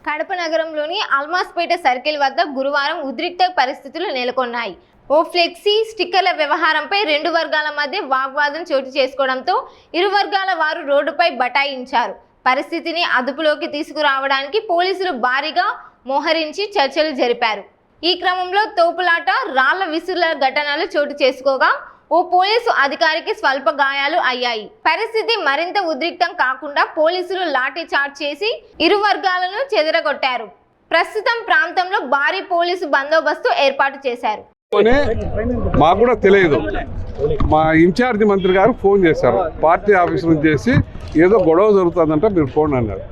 కడప నగరంలోని అల్మాస్పేట సర్కిల్ వద్ద గురువారం ఉద్రిక్త పరిస్థితులు నెలకొన్నాయి. ఓ ఫ్లెక్సీ స్టిక్కర్ల వ్యవహారంపై రెండు వర్గాల మధ్య వాగ్వాదం చోటు చేసుకోవడంతో ఇరు వర్గాల వారు రోడ్డుపై బటాయించారు. పరిస్థితిని అదుపులోకి తీసుకురావడానికి పోలీసులు భారీగా మోహరించి చర్చలు జరిపారు. ఈ క్రమంలో తోపులాట, రాళ్ల విసురుల ఘటనలు చోటు చేసుకోగా ఓ పోలీసు అధికారికి స్వల్ప గాయాలు అయ్యాయి. పరిస్థితి మరింత ఉద్రిక్తం కాకుండా పోలీసులు లాఠీ చార్జ్ చేసి ఇరు వర్గాలను చెదరగొట్టారు. ప్రస్తుతం ప్రాంతంలో భారీ పోలీసు బందోబస్తు ఏర్పాటు చేశారు. మాకు కూడా తెలియదు. మా ఇన్ఛార్జి మంత్రి గారు ఫోన్ చేశారు, పార్టీ ఆఫీస్ నుంచి చేసి ఏదో గొడవ జరుగుతుందంటే మీరు ఫోన్ అన్నారు.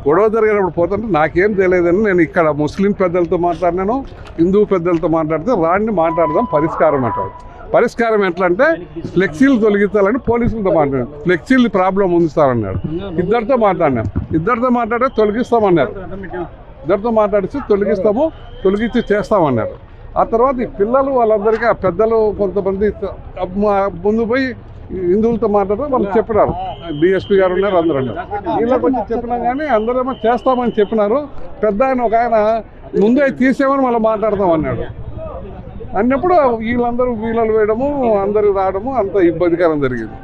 గొడవ జరిగినప్పుడు పోతుంటే నాకేం తెలియదని నేను ఇక్కడ ముస్లిం పెద్దలతో మాట్లాడినాను, హిందూ పెద్దలతో మాట్లాడితే రాండి మాట్లాడదాం, పరిష్కారం అంటారు. పరిష్కారం ఎట్లా అంటే ఫ్లెక్సీలు తొలగించాలని పోలీసులతో మాట్లాడాను. ఫ్లెక్సీలు ప్రాబ్లం ఉంది సార్ అన్నాడు. ఇద్దరితో మాట్లాడితే తొలగిస్తామన్నారు. ఇద్దరితో మాట్లాడిస్తే తొలగించి చేస్తామన్నారు. ఆ తర్వాత ఈ పిల్లలు వాళ్ళందరికీ ఆ పెద్దలు కొంతమంది ముందు పోయి హిందువులతో మాట్లాడితే వాళ్ళు చెప్పినారు. డిఎస్పీ గారు ఉన్నారు, అందరూ ఉన్నారు. వీళ్ళకి వచ్చి చెప్పినా కానీ అందరేమో చేస్తామని చెప్పినారు. పెద్ద ఆయన ఒక ఆయన ముందే తీసేమని మళ్ళీ మాట్లాడతాం అన్నాడు. అన్నప్పుడు వీళ్ళందరూ వీళ్ళలు వేయడము, అందరూ రావడము అంత ఇబ్బందికరం జరిగింది.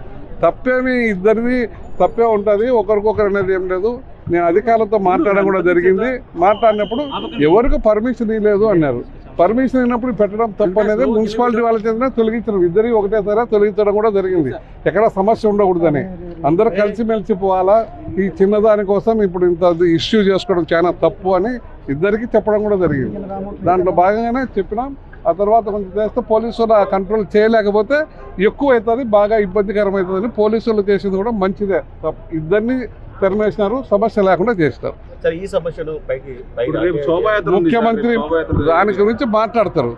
తప్పేమి ఇద్దరిది తప్పే ఉంటుంది, ఒకరికొకరు అనేది ఏం లేదు. నేను అధికారులతో మాట్లాడడం కూడా జరిగింది. మాట్లాడినప్పుడు ఎవరికి పర్మిషన్ ఇవ్వలేదు అన్నారు. పర్మిషన్ ఇచ్చినప్పుడు పెట్టడం తప్పు అనేది మున్సిపాలిటీ వాళ్ళ చేతనే తొలగించడం, ఇద్దరికి ఒకటేసారి తొలగించడం కూడా జరిగింది. ఎక్కడ సమస్య ఉండకూడదని అందరూ కలిసిమెలిసి పోవాలా. ఈ చిన్నదాని కోసం ఇప్పుడు ఇంత ఇష్యూ చేసుకోవడం చాలా తప్పు అని ఇద్దరికి చెప్పడం కూడా జరిగింది. దాంట్లో భాగంగానే చెప్పినాం. ఆ తర్వాత కొంచెం చేస్తే పోలీసులు కంట్రోల్ చేయలేకపోతే ఎక్కువ అవుతుంది, బాగా ఇబ్బందికరం అవుతుందని పోలీసులు చేసింది కూడా మంచిదే. ఇద్దరిని తెరమేసినారు, సమస్య లేకుండా చేస్తారు. ముఖ్యమంత్రి దాని గురించి మాట్లాడతారు,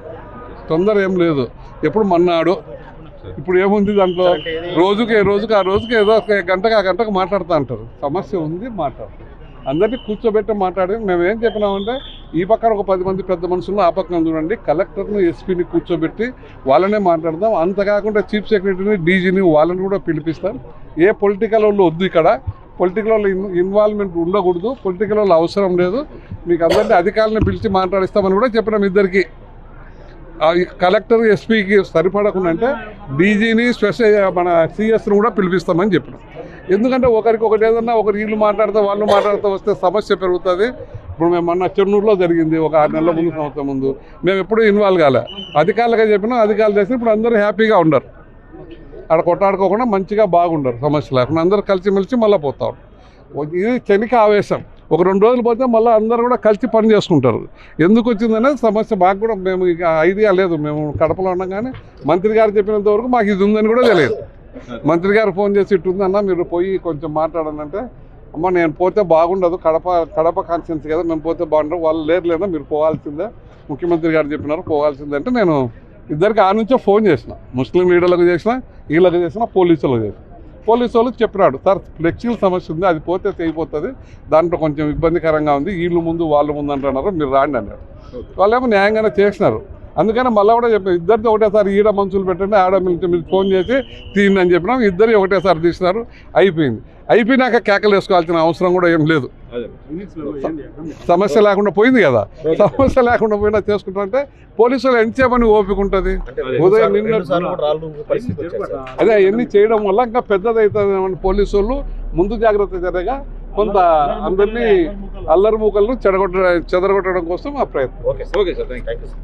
తొందర ఏం లేదు. ఎప్పుడు మన్నాడు ఇప్పుడు ఏముంది దాంట్లో, రోజుకి ఆ రోజుకి ఏదో ఒక గంటకు మాట్లాడుతూ అంటారు. సమస్య ఉంది, మాట్లాడతారు. అందరినీ కూర్చోబెట్టి మాట్లాడి మేము ఏం చెప్పినామంటే ఈ పక్కన ఒక 10 మంది పెద్ద మనుషులను, ఆ పక్కన చూడండి కలెక్టర్ను, ఎస్పీని కూర్చోబెట్టి వాళ్ళనే మాట్లాడదాం. అంతకాకుండా చీఫ్ సెక్రటరీని, డీజీని వాళ్ళని కూడా పిలిపిస్తాం. ఏ పొలిటికల్ వాళ్ళు వద్దు, ఇక్కడ పొలిటికల్ వాళ్ళు ఇన్వాల్వ్మెంట్ ఉండకూడదు, పొలిటికల్ వాళ్ళు అవసరం లేదు. మీకు అందరినీ అధికారులను పిలిచి మాట్లాడిస్తామని కూడా చెప్పినాం. ఇద్దరికి కలెక్టర్, ఎస్పీకి సరిపడకుండా అంటే డీజీని, స్పెషల్ మన సిఎస్ని కూడా పిలిపిస్తామని చెప్పినాం. ఎందుకంటే ఒకరికి ఒకటి ఏదన్నా ఒకరు వీళ్ళు మాట్లాడితే వాళ్ళు మాట్లాడుతూ వస్తే సమస్య పెరుగుతుంది. ఇప్పుడు మేము మొన్న చెన్నూరులో జరిగింది, ఒక 6 నెలల ముందు, సంవత్సరం ముందు. మేము ఎప్పుడూ ఇన్వాల్వ్ కాలే. అధికారులుగా చెప్పినా అధికారులు చేసి ఇప్పుడు అందరూ హ్యాపీగా ఉండరు. అక్కడ కొట్టాడుకోకుండా మంచిగా బాగుండరు, సమస్య లేకుండా అందరూ కలిసిమెలిసి మళ్ళీ పోతా ఉంటారు. ఇది క్షణిక ఆవేశం. ఒక 2 రోజులు పోతే మళ్ళీ అందరూ కూడా కలిసి పని చేసుకుంటారు. ఎందుకు వచ్చిందనేది సమస్య మాకు కూడా మేము ఇక ఐడియా లేదు. మేము కడపలో ఉన్నాం కానీ మంత్రి గారు చెప్పినంత వరకు మాకు ఇది ఉందని కూడా తెలియదు. మంత్రి గారు ఫోన్ చేసి ఇట్టుందన్న మీరు పోయి కొంచెం మాట్లాడనంటే, అమ్మ నేను పోతే బాగుండదు, కడప కాన్స్టిట్యున్సీ కదా, మేము పోతే బాగుండదు, వాళ్ళు లేదా మీరు పోవాల్సిందే, ముఖ్యమంత్రి గారు చెప్పినారు పోవాల్సిందే అంటే నేను ఇద్దరికి ఆ నుంచే ఫోన్ చేసిన. ముస్లిం లీడర్లకు చేసిన, వీళ్ళకి చేసిన, పోలీసులకు చేసిన. పోలీసు వాళ్ళు చెప్పినాడు, సార్ ఫ్లెక్సీల సమస్య ఉంది, అది పోతే తెగిపోతుంది, దాంట్లో కొంచెం ఇబ్బందికరంగా ఉంది, వీళ్ళు ముందు వాళ్ళు ముందు అంటున్నారు, మీరు రాండి అన్నారు. వాళ్ళేమో న్యాయంగానే చేసినారు. అందుకని మళ్ళీ కూడా చెప్పాను, ఇద్దరితో ఒకటేసారి ఈడ మనుషులు పెట్టండి, ఆడ మీరు ఫోన్ చేసి తీయండి అని చెప్పినాం. ఇద్దరు ఒకటేసారి తీసినారు, అయిపోయింది. అయిపోయినాక కేకలు వేసుకోవాల్సిన అవసరం కూడా ఏం లేదు. సమస్య లేకుండా పోయింది కదా, సమస్య లేకుండా పోయినా చేసుకుంటారంటే పోలీసులు ఎంతసేపని ఓపిక ఉంటుంది. ఉదయం అదే అవన్నీ చేయడం వల్ల ఇంకా పెద్దదవుతుంది. పోలీసు వాళ్ళు ముందు జాగ్రత్త జరగగా కొంత అందరినీ అల్లరి మూకలను చెదరగొట్టడం కోసం ఆ ప్రయత్నం.